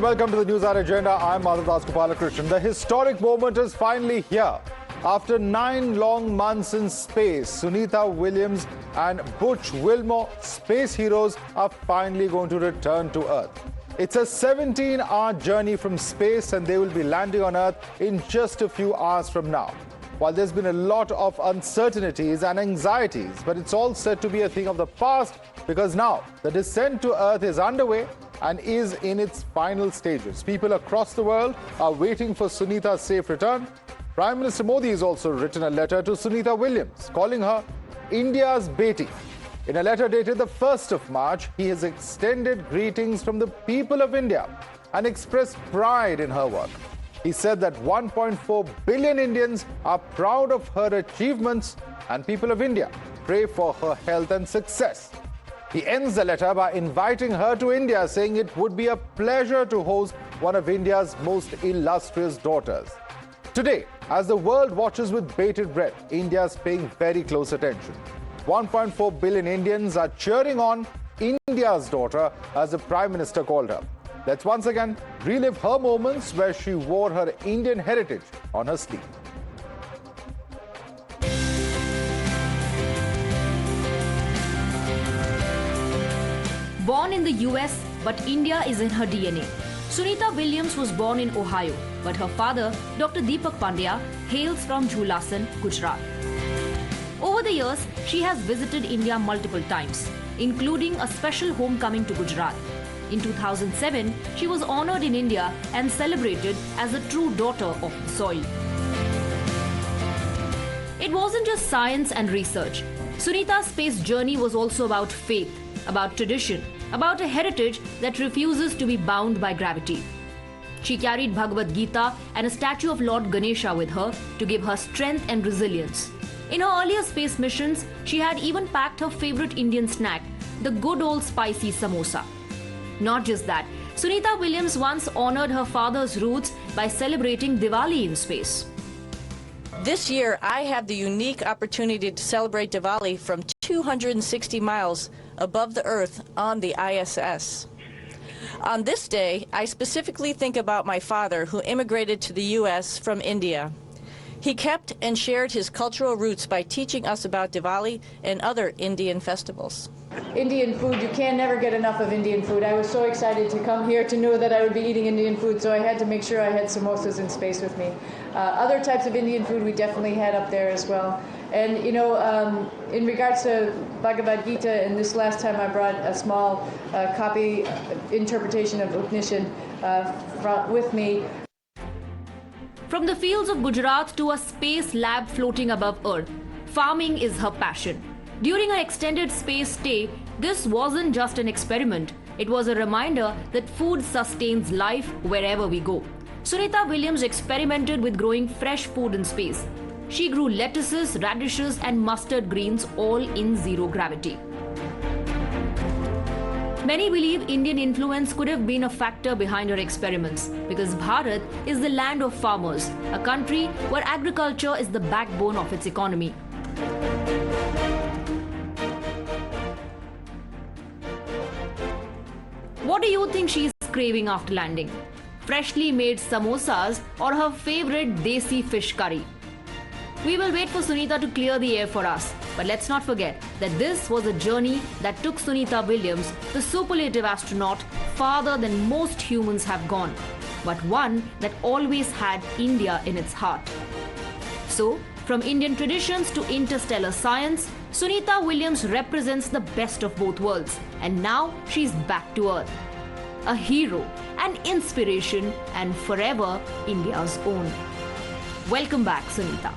welcome to the Newshour Agenda. I'm Madhavdas GK. The historic moment is finally here. After 9 long months in space, Sunita Williams and Butch, Wilmore, space heroes, are finally going to return to Earth. It's a 17-hour journey from space, and they will be landing on Earth in just a few hours from now. While there's been a lot of uncertainties and anxieties, but it's all said to be a thing of the past, because now the descent to Earth is underway and is in its final stages. People across the world are waiting for Sunita's safe return. Prime Minister Modi has also written a letter to Sunita Williams, calling her India's Beti. In a letter dated the 1st of March, he has extended greetings from the people of India and expressed pride in her work. He said that 1.4 billion Indians are proud of her achievements, and people of India pray for her health and success. He ends the letter by inviting her to India, saying it would be a pleasure to host one of India's most illustrious daughters. Today, as the world watches with bated breath, India is paying very close attention. 1.4 billion Indians are cheering on India's daughter, as the Prime Minister called her. Let's once again relive her moments where she wore her Indian heritage on her sleeve. Born in the US, but India is in her DNA. Sunita Williams was born in Ohio, but her father, Dr. Deepak Pandya, hails from Jhulasan, Gujarat. Over the years, she has visited India multiple times, including a special homecoming to Gujarat. In 2007, she was honored in India and celebrated as a true daughter of the soil. It wasn't just science and research. Sunita's space journey was also about faith, about tradition, about a heritage that refuses to be bound by gravity. She carried Bhagavad Gita and a statue of Lord Ganesha with her to give her strength and resilience. In her earlier space missions, she had even packed her favorite Indian snack, the good old spicy samosa. Not just that, Sunita Williams once honored her father's roots by celebrating Diwali in space. This year, I have the unique opportunity to celebrate Diwali from 260 miles above the Earth on the ISS. On this day, I specifically think about my father, who immigrated to the U.S. from India. He kept and shared his cultural roots by teaching us about Diwali and other Indian festivals. Indian food, you can never get enough of Indian food. I was so excited to come here to know that I would be eating Indian food, so I had to make sure I had samosas in space with me. Other types of Indian food we definitely had up there as well. And you know, in regards to Bhagavad Gita, and this last time I brought a small copy interpretation of Upanishad with me. From the fields of Gujarat to a space lab floating above Earth, farming is her passion. During her extended space stay, this wasn't just an experiment. It was a reminder that food sustains life wherever we go. Sunita Williams experimented with growing fresh food in space. She grew lettuces, radishes, and mustard greens all in zero gravity. Many believe Indian influence could have been a factor behind her experiments, because Bharat is the land of farmers, a country where agriculture is the backbone of its economy. What do you think she is craving after landing? Freshly made samosas or her favorite desi fish curry? We will wait for Sunita to clear the air for us. But let's not forget that this was a journey that took Sunita Williams, the superlative astronaut, farther than most humans have gone, but one that always had India in its heart. So, from Indian traditions to interstellar science, Sunita Williams represents the best of both worlds, and now she's back to Earth. A hero, an inspiration, and forever India's own. Welcome back, Sunita.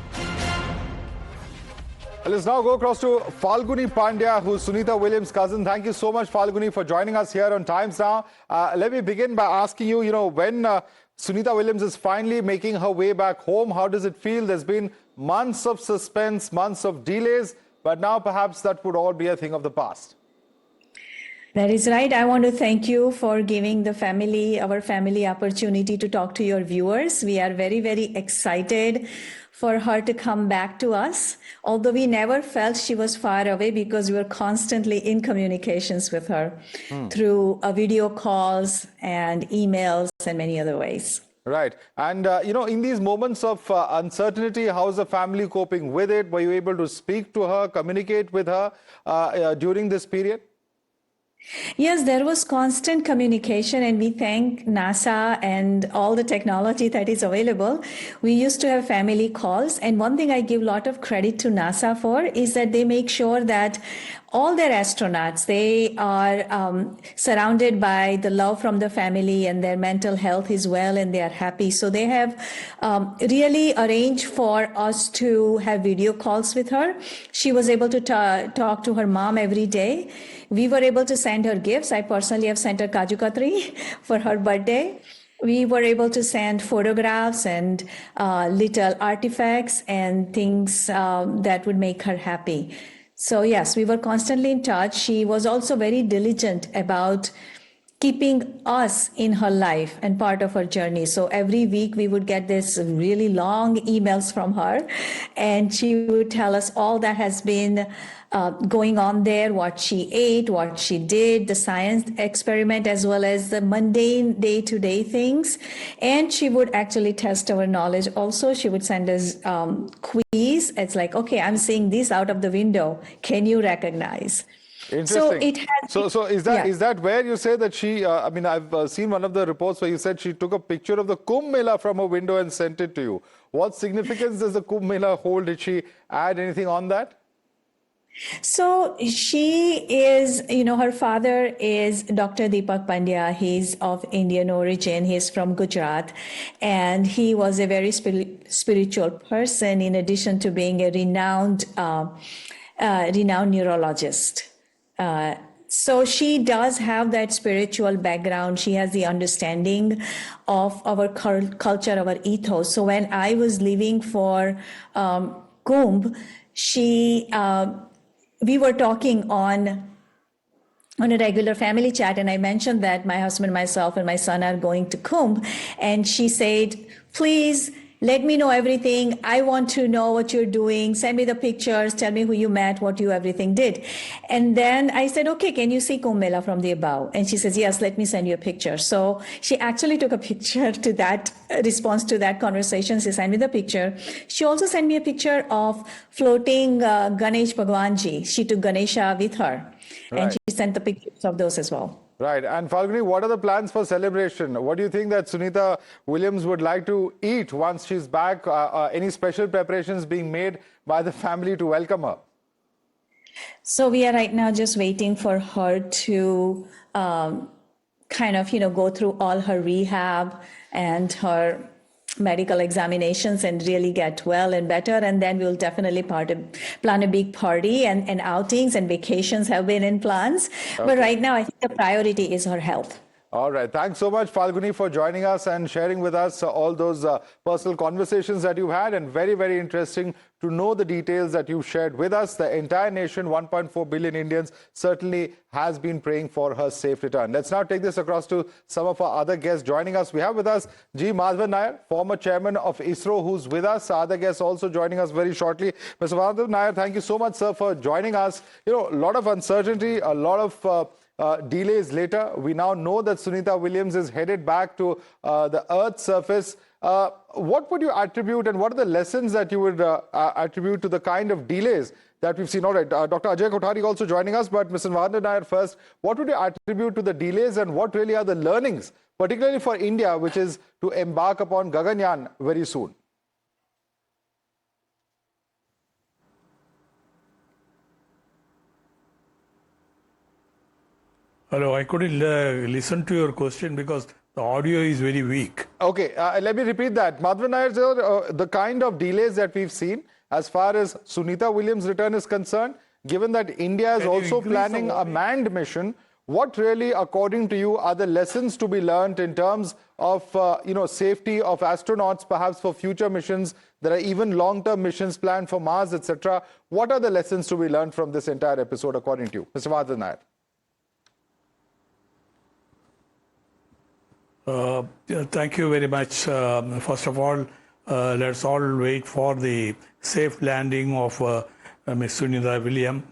Let's now go across to Falguni Pandya, who's Sunita Williams' cousin. Thank you so much, Falguni, for joining us here on Times Now. Let me begin by asking you, when Sunita Williams is finally making her way back home, how does it feel? There's been months of suspense, months of delays, but now perhaps that would all be a thing of the past. That is right. I want to thank you for giving our family, opportunity to talk to your viewers. We are very, very excited for her to come back to us, although we never felt she was far away because we were constantly in communications with her through video calls and emails and many other ways. Right. And, in these moments of uncertainty, how's the family coping with it? Were you able to speak to her, communicate with her during this period? Yes, there was constant communication, and we thank NASA and all the technology that is available. We used to have family calls, and one thing I give a lot of credit to NASA for is that they make sure that all their astronauts, they are surrounded by the love from the family, and their mental health is well, and they are happy. So they have really arranged for us to have video calls with her. She was able to talk to her mom every day. We were able to send her gifts. I personally have sent her Kaju Katri for her birthday. We were able to send photographs and little artifacts and things that would make her happy. So yes, we were constantly in touch. She was also very diligent about keeping us in her life and part of her journey. So every week we would get this really long emails from her, and she would tell us all that has been going on there, what she ate, what she did, the science experiment, as well as the mundane day-to-day things. And she would actually test our knowledge. Also, she would send us quiz. It's like, okay, I'm seeing this out of the window. Can you recognize? Interesting. So it has. So is that where you say that she? I've seen one of the reports where you said she took a picture of the Kumbh Mela from her window and sent it to you. What significance does the Kumbh Mela hold? Did she add anything on that? So she is, her father is Dr. Deepak Pandya. He's of Indian origin. He's from Gujarat. And he was a very spiritual person, in addition to being a renowned neurologist. So she does have that spiritual background. She has the understanding of our culture, our ethos. So when I was leaving for Kumbh, we were talking on a regular family chat, and I mentioned that my husband, myself, and my son are going to Kumbh, and she said, please let me know everything. I want to know what you're doing. Send me the pictures. Tell me who you met, what you everything did. And then I said, okay, can you see Kumbh Mela from the above? And she says, yes, let me send you a picture. So she actually took a picture to that response to that conversation. She sent me the picture. She also sent me a picture of floating Ganesh Bhagwanji. She took Ganesha with her. Right. And she sent the pictures of those as well. Right. And Falguni, what are the plans for celebration? What do you think that Sunita Williams would like to eat once she's back? Any special preparations being made by the family to welcome her? So we are right now just waiting for her to go through all her rehab and her medical examinations and really get well and better, and then we'll definitely plan a big party, and outings and vacations have been in plans. Okay. But right now I think the priority is her health. All right. Thanks so much, Falguni, for joining us and sharing with us all those personal conversations that you've had, and very, very interesting to know the details that you've shared with us. The entire nation, 1.4 billion Indians, certainly has been praying for her safe return. Let's now take this across to some of our other guests joining us. We have with us G. Madhav Nair, former chairman of ISRO, who's with us. Other guests also joining us very shortly. Mr. Madhav Nair, thank you so much, sir, for joining us. A lot of uncertainty, a lot of delays later. We now know that Sunita Williams is headed back to the Earth's surface. What would you attribute, and what are the lessons that you would attribute to the kind of delays that we've seen? All right, Dr. Ajay Kothari also joining us, but Mr. Madhav Nair first, what would you attribute to the delays, and what really are the learnings, particularly for India, which is to embark upon Gaganyaan very soon? Hello, I couldn't listen to your question because the audio is very weak. Okay, let me repeat that. Madhav Nair, the kind of delays that we've seen as far as Sunita Williams' return is concerned, given that India is also planning a manned mission, what really, according to you, are the lessons to be learned in terms of safety of astronauts, perhaps for future missions? There are even long-term missions planned for Mars, etc. What are the lessons to be learned from this entire episode, according to you, Mr. Madhav Nair? Thank you very much. First of all, let's all wait for the safe landing of Ms. Sunita Williams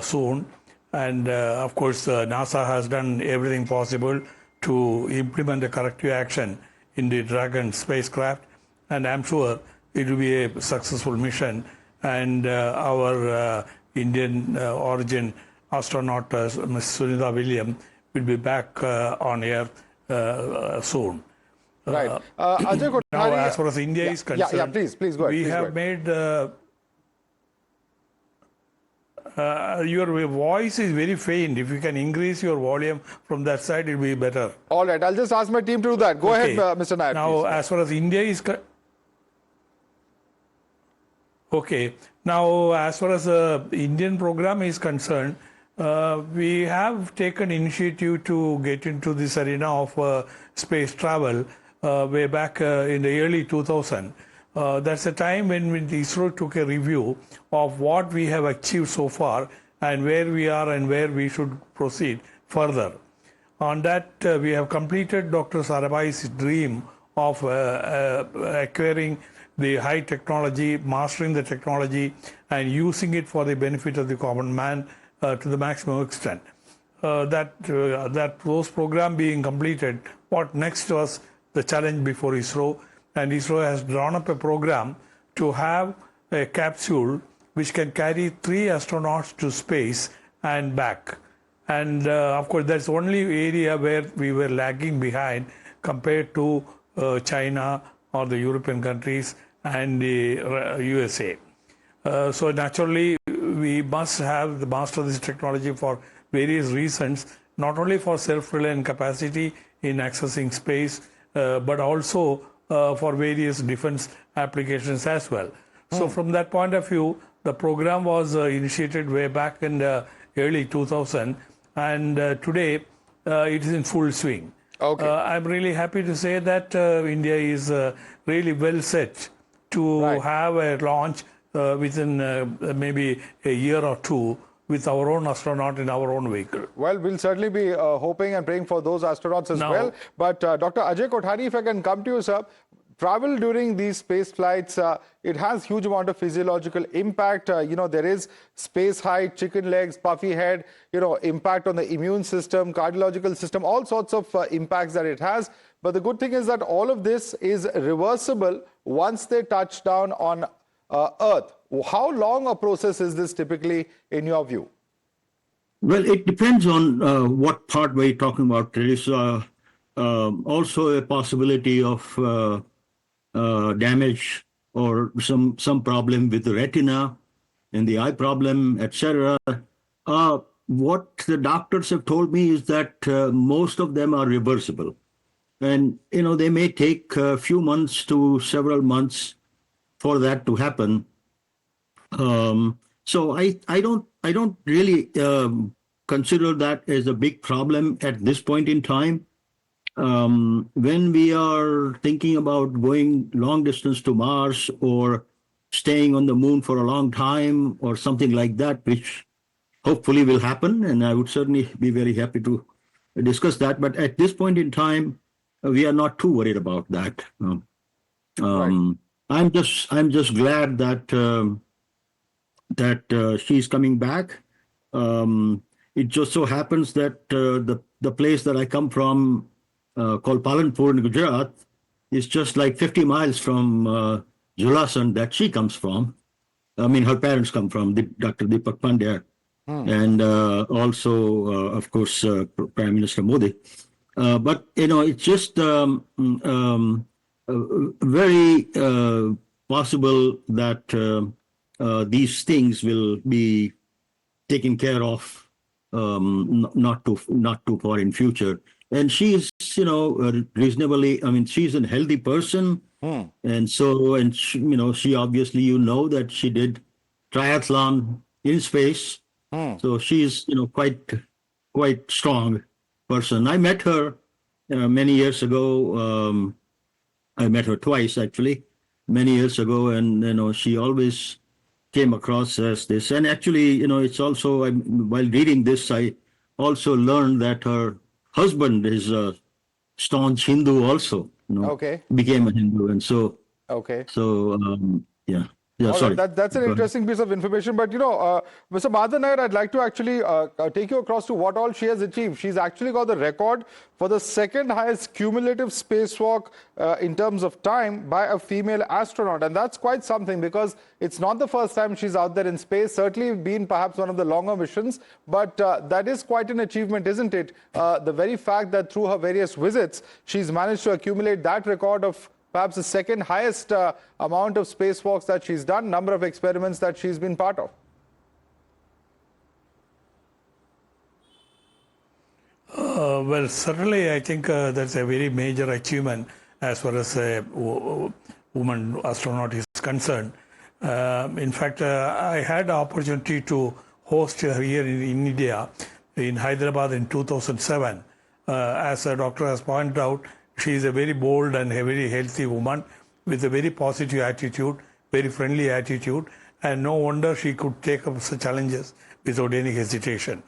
soon. And of course, NASA has done everything possible to implement the corrective action in the Dragon spacecraft. And I'm sure it will be a successful mission. And our Indian origin astronaut, Ms. Sunita Williams, will be back on air soon. Right. Ajay Kothari, Now, as far as India is concerned, please go ahead. we have made your voice is very faint. If you can increase your volume from that side, it will be better. All right, I'll just ask my team to do that. Go ahead, Mr. Nair. Now, please. as far as India is okay. Now, as far as the Indian program is concerned, we have taken initiative to get into this arena of space travel way back in the early 2000. That's the time when ISRO took a review of what we have achieved so far and where we are and where we should proceed further. On that, we have completed Dr. Sarabhai's dream of acquiring the high technology, mastering the technology, and using it for the benefit of the common man to the maximum extent. Those program being completed, what next was the challenge before ISRO, and ISRO has drawn up a program to have a capsule which can carry 3 astronauts to space and back. And of course, that's the only area where we were lagging behind compared to China or the European countries and the USA. So naturally, we must have the master this technology for various reasons, not only for self-reliant capacity in accessing space, but also for various defense applications as well. So from that point of view, the program was initiated way back in the early 2000, and today it is in full swing. Okay. I'm really happy to say that India is really well set to have a launch within maybe a year or two with our own astronaut in our own vehicle. Well, we'll certainly be hoping and praying for those astronauts as well. But Dr. Ajay Kothari, if I can come to you, sir, travel during these space flights, it has huge amount of physiological impact. There is space height, chicken legs, puffy head, impact on the immune system, cardiological system, all sorts of impacts that it has. But the good thing is that all of this is reversible once they touch down on Earth. How long a process is this typically in your view? Well, it depends on what part we're talking about. There is also a possibility of damage or some problem with the retina and the eye problem, etc. What the doctors have told me is that most of them are reversible. And, they may take a few months to several months for that to happen. So I don't really consider that as a big problem at this point in time. When we are thinking about going long distance to Mars or staying on the moon for a long time or something like that, which hopefully will happen, and I would certainly be very happy to discuss that. But at this point in time, we are not too worried about that. I'm just glad that she's coming back. It just so happens that the place that I come from, called Palanpur in Gujarat, is just like 50 miles from Julasan that she comes from. I mean, her parents come from, Dr. Deepak Pandya, and also, of course, Prime Minister Modi. But, it's just very possible that these things will be taken care of not too far in future. And she's, reasonably, she's a healthy person. And so, she obviously, that she did triathlon in space. So she's, quite strong person. I met her many years ago. I met her twice, actually, many years ago. And, she always came across as this. And actually, it's also, while reading this, I also learned that her husband is a staunch Hindu also, became a Hindu. And so Okay. So, yeah. Yeah, All sorry. right, that's an Go ahead. interesting piece of information. But, Mr. Madhav Nair, I'd like to actually take you across to what all she has achieved. She's actually got the record for the second highest cumulative spacewalk in terms of time by a female astronaut. And that's quite something, because it's not the first time she's out there in space, certainly been perhaps one of the longer missions. But that is quite an achievement, isn't it? The very fact that through her various visits, she's managed to accumulate that record of perhaps the second highest amount of spacewalks that she's done, number of experiments that she's been part of. Well, certainly I think that's a very major achievement as far as a woman astronaut is concerned. In fact, I had the opportunity to host her here in India, in Hyderabad in 2007. As a doctor has pointed out, she is a very bold and a very healthy woman with a very positive attitude, very friendly attitude, and no wonder she could take up such challenges without any hesitation.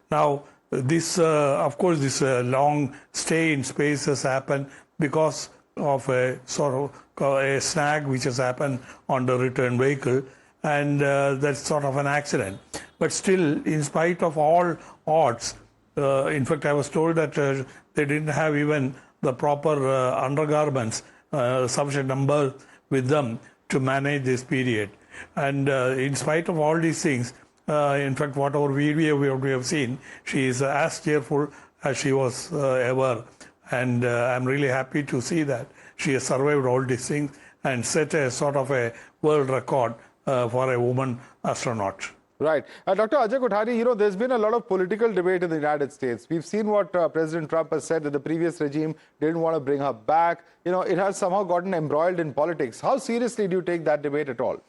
Now, this, of course, this long stay in space has happened because of a sort of a snag which has happened on the return vehicle, and that's sort of an accident. But still, in spite of all odds, in fact, I was told that they didn't have even the proper undergarments, sufficient number with them to manage this period. And in spite of all these things, in fact, whatever video we have seen, she is as cheerful as she was ever. And I'm really happy to see that she has survived all these things and set a sort of a world record for a woman astronaut. Right. Dr. Ajay Kothari, there's been a lot of political debate in the United States. We've seen what President Trump has said, that the previous regime didn't want to bring her back. It has somehow gotten embroiled in politics. How seriously do you take that debate at all?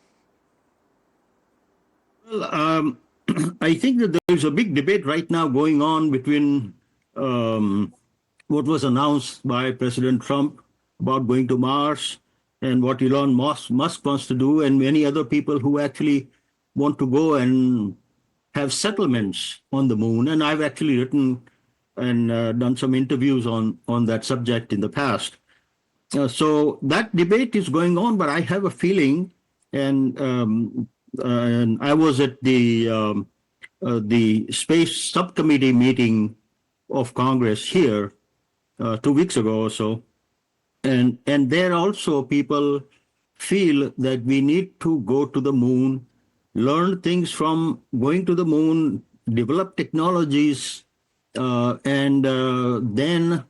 Well, I think that there's a big debate right now going on between what was announced by President Trump about going to Mars and what Elon Musk wants to do, and many other people who actually want to go and have settlements on the moon. And I've actually written and done some interviews on that subject in the past. So that debate is going on, but I have a feeling, and I was at the Space Subcommittee meeting of Congress here 2 weeks ago or so, and there also people feel that we need to go to the moon, learn things from going to the moon, develop technologies, and then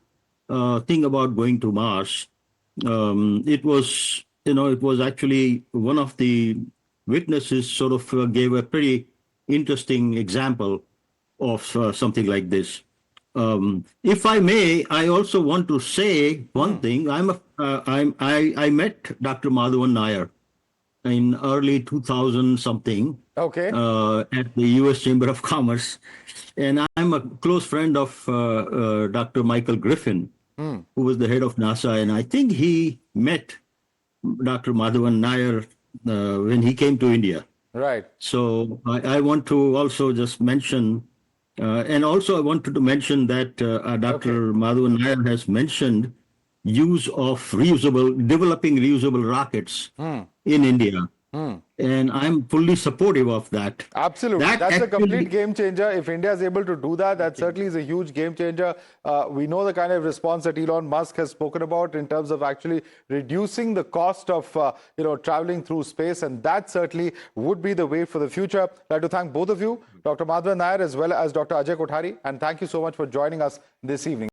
think about going to Mars. It was actually one of the witnesses sort of gave a pretty interesting example of something like this. If I may, I also want to say one thing. I met Dr. Madhavan Nair in early 2000 something. Okay. At the U.S. Chamber of Commerce, and I'm a close friend of Dr. Michael Griffin, who was the head of NASA, and I think he met Dr. Madhavan Nair when he came to India. Right. So I want to also just mention, and also I wanted to mention that Dr. Madhavan Nair has mentioned use of developing reusable rockets in India. And I'm fully supportive of that. Absolutely. That's a complete game changer. If India is able to do that, that certainly is a huge game changer. We know the kind of response that Elon Musk has spoken about in terms of actually reducing the cost of, traveling through space. And that certainly would be the way for the future. I'd like to thank both of you, Dr. Madhavan Nair as well as Dr. Ajay Kothari. And thank you so much for joining us this evening.